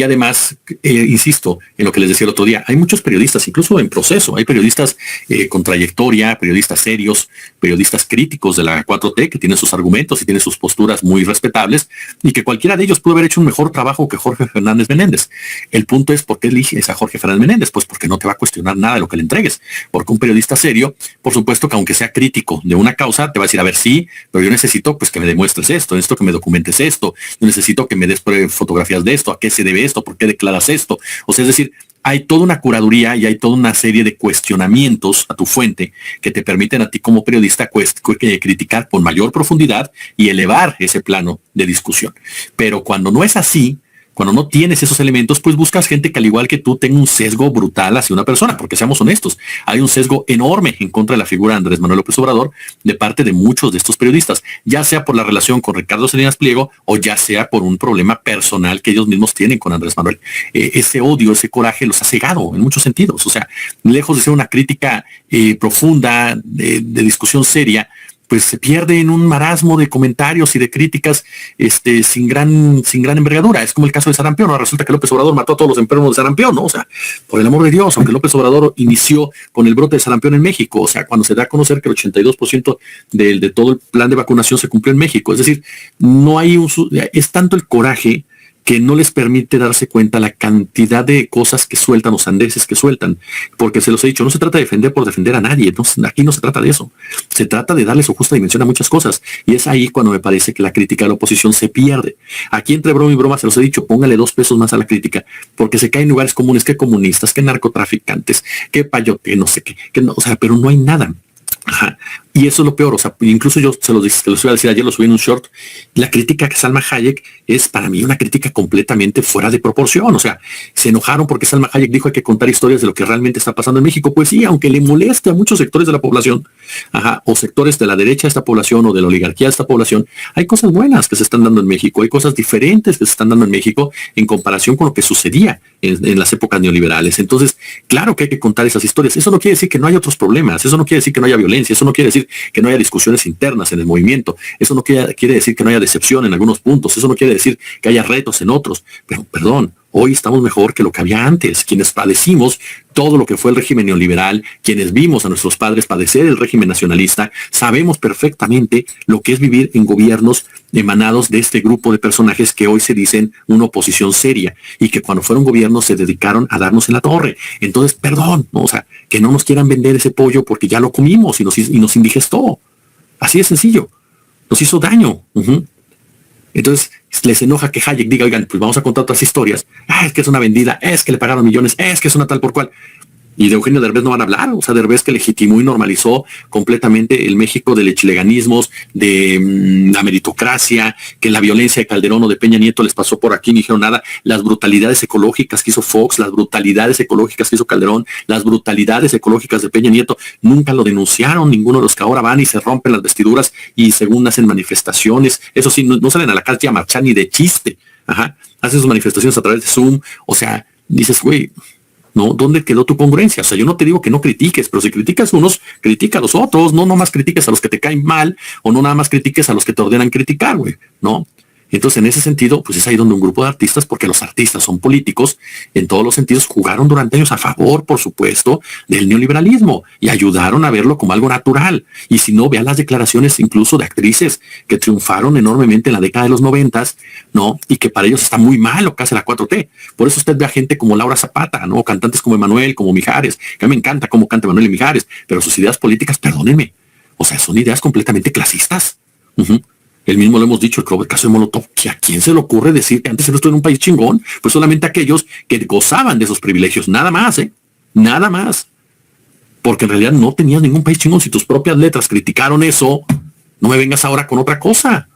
Y además, insisto en lo que les decía el otro día, hay muchos periodistas, incluso en proceso, hay periodistas con trayectoria, periodistas serios, periodistas críticos de la 4T que tienen sus argumentos y tienen sus posturas muy respetables y que cualquiera de ellos pudo haber hecho un mejor trabajo que Jorge Fernández Menéndez. El punto es, ¿por qué eliges a Jorge Fernández Menéndez? Pues porque no te va a cuestionar nada de lo que le entregues. Porque un periodista serio, por supuesto que aunque sea crítico de una causa, te va a decir, a ver, sí, pero yo necesito pues que me demuestres esto, necesito que me documentes esto, yo necesito que me des fotografías de esto, a qué se debe esto, por qué declaras esto. O sea, es decir, hay toda una curaduría y hay toda una serie de cuestionamientos a tu fuente que te permiten a ti como periodista criticar con mayor profundidad y elevar ese plano de discusión. Pero cuando no es así, cuando no tienes esos elementos, pues buscas gente que al igual que tú tenga un sesgo brutal hacia una persona, porque seamos honestos, hay un sesgo enorme en contra de la figura de Andrés Manuel López Obrador de parte de muchos de estos periodistas, ya sea por la relación con Ricardo Salinas Pliego o ya sea por un problema personal que ellos mismos tienen con Andrés Manuel. Ese odio, ese coraje los ha cegado en muchos sentidos. O sea, lejos de ser una crítica profunda, de discusión seria, pues se pierde en un marasmo de comentarios y de críticas sin gran envergadura. Es como el caso de sarampión, ¿no? Resulta que López Obrador mató a todos los enfermos de sarampión, ¿no? O sea, por el amor de Dios, aunque López Obrador inició con el brote de sarampión en México, o sea, cuando se da a conocer que el 82% de todo el plan de vacunación se cumplió en México. Es decir, no hay es tanto el coraje que no les permite darse cuenta la cantidad de cosas que sueltan, los sandeces que sueltan, porque se los he dicho, no se trata de defender por defender a nadie, entonces aquí no se trata de eso, se trata de darle su justa dimensión a muchas cosas, y es ahí cuando me parece que la crítica de la oposición se pierde. Aquí entre broma y broma se los he dicho, póngale 2 pesos más a la crítica, porque se cae en lugares comunes, que comunistas, que narcotraficantes, que payote, no sé qué, que no, o sea, pero no hay nada. Ajá. Y eso es lo peor, o sea, incluso yo se los iba a decir ayer, lo subí en un short, la crítica que Salma Hayek es para mí una crítica completamente fuera de proporción. O sea, se enojaron porque Salma Hayek dijo hay que contar historias de lo que realmente está pasando en México. Pues sí, aunque le moleste a muchos sectores de la población, o sectores de la derecha de esta población o de la oligarquía de esta población, hay cosas buenas que se están dando en México, hay cosas diferentes que se están dando en México en comparación con lo que sucedía en las épocas neoliberales. Entonces, claro que hay que contar esas historias. Eso no quiere decir que no haya otros problemas, eso no quiere decir que no haya violencia, eso no quiere decir que no haya discusiones internas en el movimiento, eso no quiere decir que no haya decepción en algunos puntos, eso no quiere decir que haya retos en otros, pero perdón, hoy estamos mejor que lo que había antes. Quienes padecimos todo lo que fue el régimen neoliberal, quienes vimos a nuestros padres padecer el régimen nacionalista, sabemos perfectamente lo que es vivir en gobiernos emanados de este grupo de personajes que hoy se dicen una oposición seria y que cuando fueron gobiernos se dedicaron a darnos en la torre. Entonces, perdón, ¿no? O sea, que no nos quieran vender ese pollo porque ya lo comimos y nos indigestó. Así de sencillo. Nos hizo daño. Entonces les enoja que Hayek diga, oigan, pues vamos a contar otras historias. Es que es una vendida, es que le pagaron millones, es que es una tal por cual. Y de Eugenio Derbez no van a hablar. O sea, Derbez que legitimó y normalizó completamente el México de lechileganismos, de la meritocracia, que la violencia de Calderón o de Peña Nieto les pasó por aquí, ni dijeron nada. Las brutalidades ecológicas que hizo Fox, las brutalidades ecológicas que hizo Calderón, las brutalidades ecológicas de Peña Nieto, nunca lo denunciaron ninguno de los que ahora van y se rompen las vestiduras y según hacen manifestaciones. Eso sí, no salen a la calle a marchar ni de chiste. Hacen sus manifestaciones a través de Zoom. O sea, dices, güey, ¿no? ¿Dónde quedó tu congruencia? O sea, yo no te digo que no critiques, pero si criticas a unos, critica a los otros, no nomás critiques a los que te caen mal, o no nada más critiques a los que te ordenan criticar, güey, ¿no? Entonces, en ese sentido, pues es ahí donde un grupo de artistas, porque los artistas son políticos, en todos los sentidos jugaron durante años a favor, por supuesto, del neoliberalismo y ayudaron a verlo como algo natural. Y si no, vean las declaraciones incluso de actrices que triunfaron enormemente en la década de los 90, ¿no? Y que para ellos está muy mal lo que hace la 4T. Por eso usted ve a gente como Laura Zapata, ¿no? Cantantes como Emanuel, como Mijares, que a mí me encanta cómo canta Emanuel y Mijares, pero sus ideas políticas, perdónenme, o sea, son ideas completamente clasistas. El mismo lo hemos dicho, el caso de Molotov, que a quién se le ocurre decir que antes no estuvo en un país chingón, pues solamente aquellos que gozaban de esos privilegios, nada más, nada más. Porque en realidad no tenías ningún país chingón. Si tus propias letras criticaron eso, no me vengas ahora con otra cosa.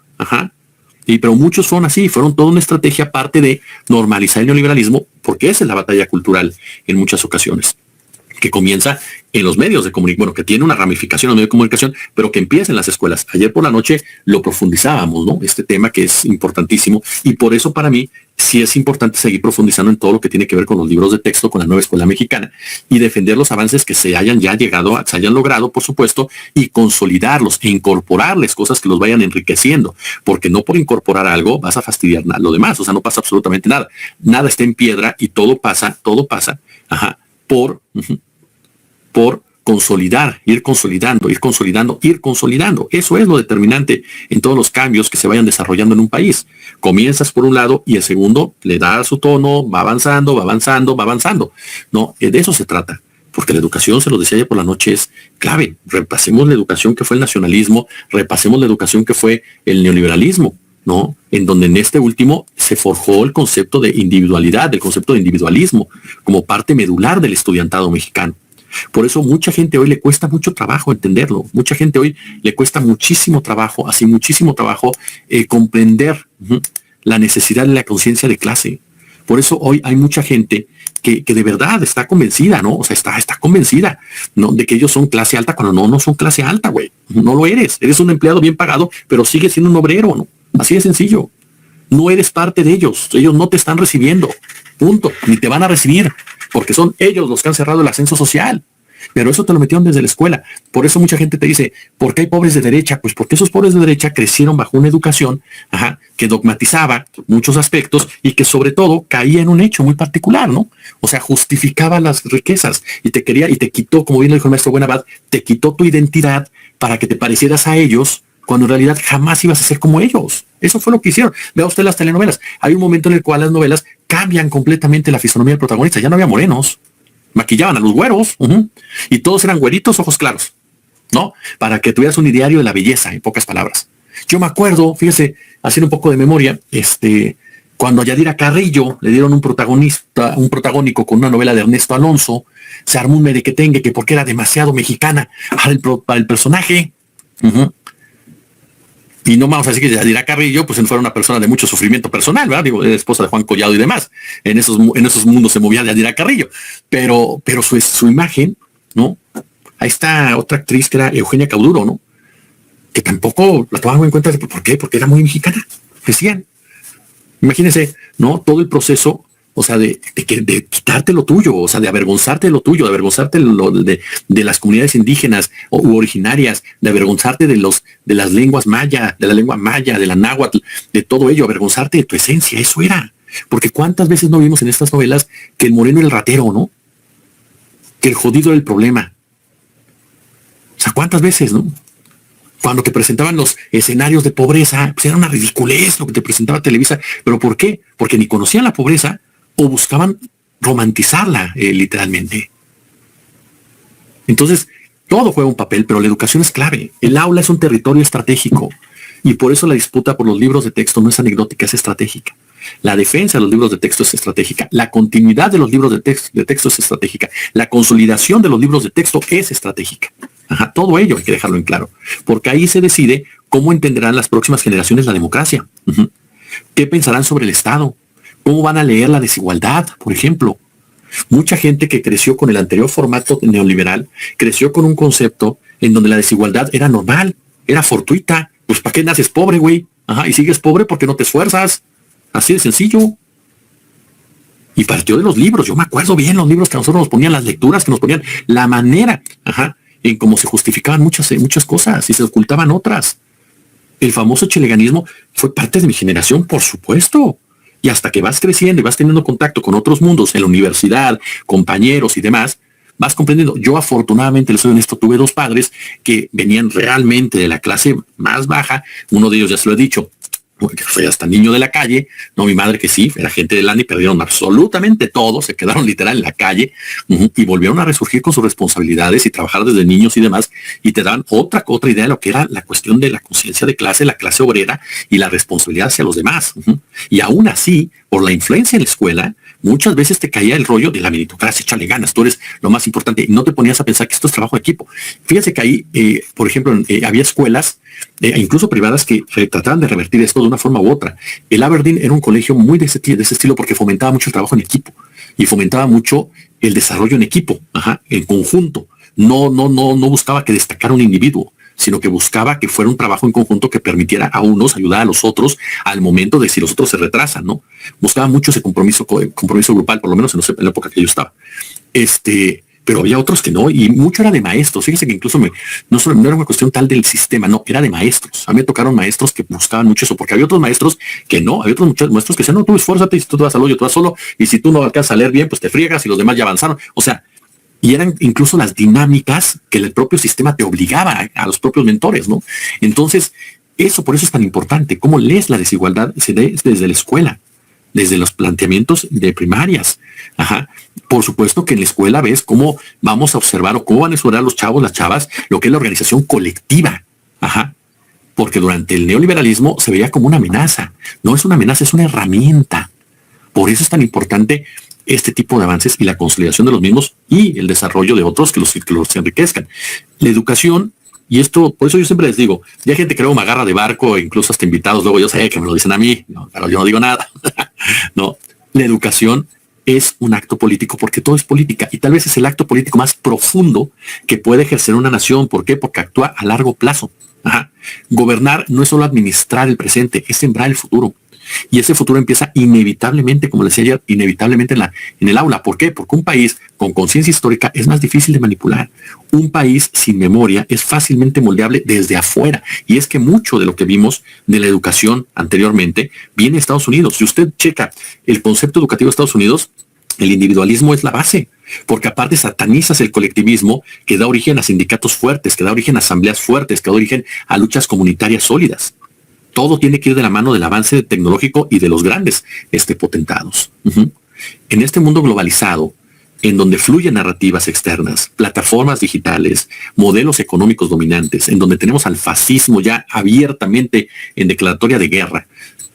Pero muchos fueron así, fueron toda una estrategia aparte de normalizar el neoliberalismo, porque esa es la batalla cultural en muchas ocasiones. que comienza en los medios de comunicación, bueno, que tiene una ramificación en los medios de comunicación, pero que empieza en las escuelas. Ayer por la noche lo profundizábamos, ¿no? Este tema que es importantísimo, y por eso para mí sí es importante seguir profundizando en todo lo que tiene que ver con los libros de texto, con la nueva escuela mexicana, y defender los avances que se hayan ya llegado, se hayan logrado, por supuesto, y consolidarlos e incorporarles cosas que los vayan enriqueciendo, porque no por incorporar algo vas a fastidiar lo demás. O sea, no pasa absolutamente nada. Nada está en piedra y todo pasa, ajá, por consolidar, ir consolidando. Eso es lo determinante en todos los cambios que se vayan desarrollando en un país. Comienzas por un lado y el segundo le da su tono, va avanzando. No, de eso se trata. Porque la educación, se lo decía ayer por la noche, es clave. Repasemos la educación que fue el nacionalismo, repasemos la educación que fue el neoliberalismo, ¿no? En donde en este último se forjó el concepto de individualidad, el concepto de individualismo, como parte medular del estudiantado mexicano. Por eso mucha gente hoy le cuesta mucho trabajo entenderlo. Mucha gente hoy le cuesta muchísimo trabajo comprender la necesidad de la conciencia de clase. Por eso hoy hay mucha gente que de verdad está convencida, ¿no? O sea, está convencida, ¿no? De que ellos son clase alta cuando no son clase alta, güey. No lo eres. Eres un empleado bien pagado, pero sigues siendo un obrero, ¿no? Así de sencillo. No eres parte de ellos. Ellos no te están recibiendo. Punto. Ni te van a recibir, porque son ellos los que han cerrado el ascenso social. Pero eso te lo metieron desde la escuela. Por eso mucha gente te dice, ¿por qué hay pobres de derecha? Pues porque esos pobres de derecha crecieron bajo una educación que dogmatizaba muchos aspectos y que sobre todo caía en un hecho muy particular, ¿no? O sea, justificaba las riquezas y te quitó, como bien lo dijo el maestro Buenabad, te quitó tu identidad para que te parecieras a ellos, cuando en realidad jamás ibas a ser como ellos. Eso fue lo que hicieron. Vea usted las telenovelas. Hay un momento en el cual las novelas cambian completamente la fisonomía del protagonista. Ya no había morenos. Maquillaban a los güeros. Y todos eran güeritos, ojos claros, ¿no? Para que tuvieras un ideario de la belleza, en pocas palabras. Yo me acuerdo, fíjese, haciendo un poco de memoria, cuando a Yadira Carrillo le dieron un protagónico con una novela de Ernesto Alonso, se armó un merequetengue que porque era demasiado mexicana para el personaje. Y no vamos a decir que Yadira Carrillo, pues fuera una persona de mucho sufrimiento personal, ¿verdad? Digo, era esposa de Juan Collado y demás. En esos mundos se movía Yadira Carrillo. Pero su imagen, ¿no? Ahí está otra actriz que era Eugenia Cauduro, ¿no? Que tampoco la tomaban en cuenta. ¿Por qué? Porque era muy mexicana. Decían. Imagínense, ¿no? Todo el proceso, o sea, de quitarte lo tuyo, o sea, de avergonzarte de lo tuyo, de avergonzarte de las comunidades indígenas u originarias, de avergonzarte de las lenguas maya, de la lengua maya, de la náhuatl, de todo ello, avergonzarte de tu esencia. Eso era. Porque cuántas veces no vimos en estas novelas que el moreno era el ratero, ¿no? Que el jodido era el problema. O sea, cuántas veces, ¿no? Cuando te presentaban los escenarios de pobreza, pues era una ridiculez lo que te presentaba Televisa. ¿Pero por qué? Porque ni conocían la pobreza o buscaban romantizarla, literalmente. Entonces, todo juega un papel, pero la educación es clave. El aula es un territorio estratégico y por eso la disputa por los libros de texto no es anecdótica, es estratégica. La defensa de los libros de texto es estratégica. La continuidad de los libros de texto es estratégica. La consolidación de los libros de texto es estratégica. Todo ello hay que dejarlo en claro, porque ahí se decide cómo entenderán las próximas generaciones la democracia. ¿Qué pensarán sobre el Estado? ¿Cómo van a leer la desigualdad, por ejemplo? Mucha gente que creció con el anterior formato neoliberal, creció con un concepto en donde la desigualdad era normal, era fortuita. Pues ¿para qué naces pobre, güey? Y sigues pobre porque no te esfuerzas. Así de sencillo. Y partió de los libros. Yo me acuerdo bien los libros que a nosotros nos ponían, las lecturas que nos ponían, la manera, en cómo se justificaban muchas cosas y se ocultaban otras. El famoso cheleganismo fue parte de mi generación, por supuesto. Y hasta que vas creciendo y vas teniendo contacto con otros mundos en la universidad, compañeros y demás, vas comprendiendo. Yo afortunadamente, les soy honesto, tuve dos padres que venían realmente de la clase más baja. Uno de ellos ya se lo he dicho, porque fue hasta niño de la calle, no, mi madre que sí, era gente del ANI, perdieron absolutamente todo, se quedaron literal en la calle y volvieron a resurgir con sus responsabilidades y trabajar desde niños y demás, y te dan otra idea de lo que era la cuestión de la conciencia de clase, la clase obrera y la responsabilidad hacia los demás. Y aún así, por la influencia en la escuela, muchas veces te caía el rollo de la meritocracia, échale ganas, tú eres lo más importante, y no te ponías a pensar que esto es trabajo de equipo. Fíjense que ahí, por ejemplo, había escuelas, incluso privadas, que trataban de revertir esto, de una forma u otra. El Aberdeen era un colegio muy de ese estilo porque fomentaba mucho el trabajo en equipo y fomentaba mucho el desarrollo en equipo, en conjunto. No buscaba que destacara un individuo, sino que buscaba que fuera un trabajo en conjunto que permitiera a unos ayudar a los otros al momento de si los otros se retrasan, ¿no? Buscaba mucho ese compromiso grupal, por lo menos en la época que yo estaba. Pero había otros que no, y mucho era de maestros. Fíjese que incluso no era una cuestión tal del sistema, no, era de maestros. A mí me tocaron maestros que buscaban mucho eso, porque había otros maestros que no, había otros muchos maestros que decían, no, tú esfuérzate, y si tú te vas al hoyo, tú vas solo, y si tú no alcanzas a leer bien, pues te friegas y los demás ya avanzaron. O sea, y eran incluso las dinámicas que el propio sistema te obligaba a los propios mentores, ¿no? Entonces, por eso es tan importante. ¿Cómo lees la desigualdad? Se ve desde la escuela, desde los planteamientos de primarias. Por supuesto que en la escuela ves cómo vamos a observar o cómo van a explorar los chavos, las chavas, lo que es la organización colectiva. Porque durante el neoliberalismo se veía como una amenaza. No es una amenaza, es una herramienta. Por eso es tan importante este tipo de avances y la consolidación de los mismos y el desarrollo de otros que los enriquezcan. La educación, y esto, por eso yo siempre les digo, ya hay gente que luego me agarra de barco, incluso hasta invitados, luego yo sé que me lo dicen a mí, no, pero yo no digo nada. No, la educación es un acto político porque todo es política y tal vez es el acto político más profundo que puede ejercer una nación. ¿Por qué? Porque actúa a largo plazo. Gobernar no es solo administrar el presente, es sembrar el futuro. Y ese futuro empieza inevitablemente, como les decía ayer, inevitablemente en el aula. ¿Por qué? Porque un país con conciencia histórica es más difícil de manipular. Un país sin memoria es fácilmente moldeable desde afuera. Y es que mucho de lo que vimos de la educación anteriormente viene de Estados Unidos. Si usted checa el concepto educativo de Estados Unidos, el individualismo es la base. Porque aparte satanizas el colectivismo que da origen a sindicatos fuertes, que da origen a asambleas fuertes, que da origen a luchas comunitarias sólidas. Todo tiene que ir de la mano del avance tecnológico y de los grandes potentados. En este mundo globalizado, en donde fluyen narrativas externas, plataformas digitales, modelos económicos dominantes, en donde tenemos al fascismo ya abiertamente en declaratoria de guerra,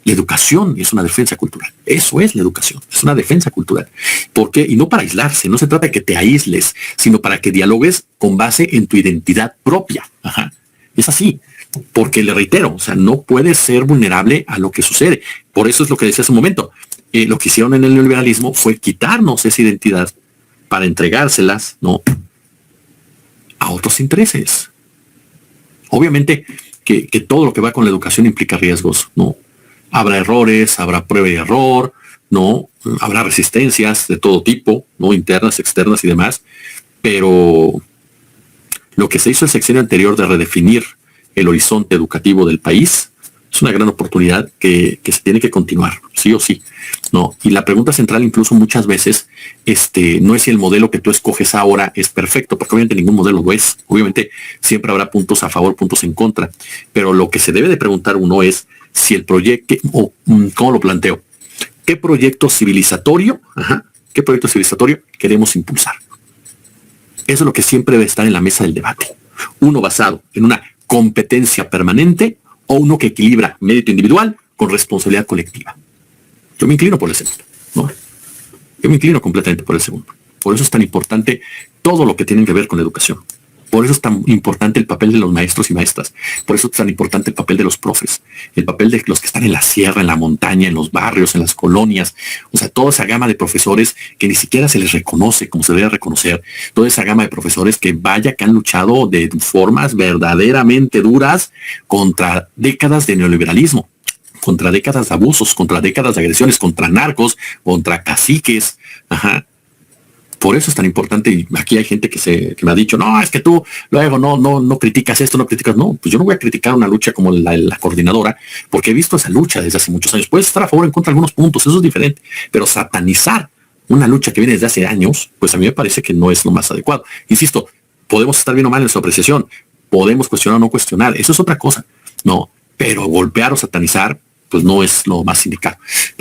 la educación es una defensa cultural. Eso es la educación, es una defensa cultural. ¿Por qué? Y no para aislarse, no se trata de que te aísles, sino para que dialogues con base en tu identidad propia. Es así. Porque le reitero, o sea, no puedes ser vulnerable a lo que sucede. Por eso es lo que decía hace un momento. Lo que hicieron en el neoliberalismo fue quitarnos esa identidad para entregárselas, ¿no?, a otros intereses. Obviamente que todo lo que va con la educación implica riesgos, ¿no? Habrá errores, habrá prueba y error, ¿no? Habrá resistencias de todo tipo, ¿no?, internas, externas y demás. Pero lo que se hizo el sexenio anterior de redefinir el horizonte educativo del país es una gran oportunidad que se tiene que continuar, sí o sí, ¿no? Y la pregunta central incluso muchas veces no es si el modelo que tú escoges ahora es perfecto, porque obviamente ningún modelo lo es. Obviamente siempre habrá puntos a favor, puntos en contra, pero lo que se debe de preguntar uno es si el proyecto, o ¿cómo lo planteo? ¿Qué proyecto civilizatorio, queremos impulsar? Eso es lo que siempre debe estar en la mesa del debate. Uno basado en una competencia permanente o uno que equilibra mérito individual con responsabilidad colectiva. Yo me inclino por el segundo, ¿no? Yo me inclino completamente por el segundo. Por eso es tan importante todo lo que tiene que ver con la educación. Por eso es tan importante el papel de los maestros y maestras. Por eso es tan importante el papel de los profes. El papel de los que están en la sierra, en la montaña, en los barrios, en las colonias. O sea, toda esa gama de profesores que ni siquiera se les reconoce como se debe reconocer. Toda esa gama de profesores que han luchado de formas verdaderamente duras contra décadas de neoliberalismo, contra décadas de abusos, contra décadas de agresiones, contra narcos, contra caciques. Por eso es tan importante, y aquí hay gente que me ha dicho, no, es que tú luego no criticas esto, no criticas. No, pues yo no voy a criticar una lucha como la coordinadora, porque he visto esa lucha desde hace muchos años. Puedes estar a favor o en contra de algunos puntos, eso es diferente, pero satanizar una lucha que viene desde hace años, pues a mí me parece que no es lo más adecuado. Insisto, podemos estar bien o mal en su apreciación, podemos cuestionar o no cuestionar, eso es otra cosa, no, pero golpear o satanizar, pues no es lo más indicado. Pero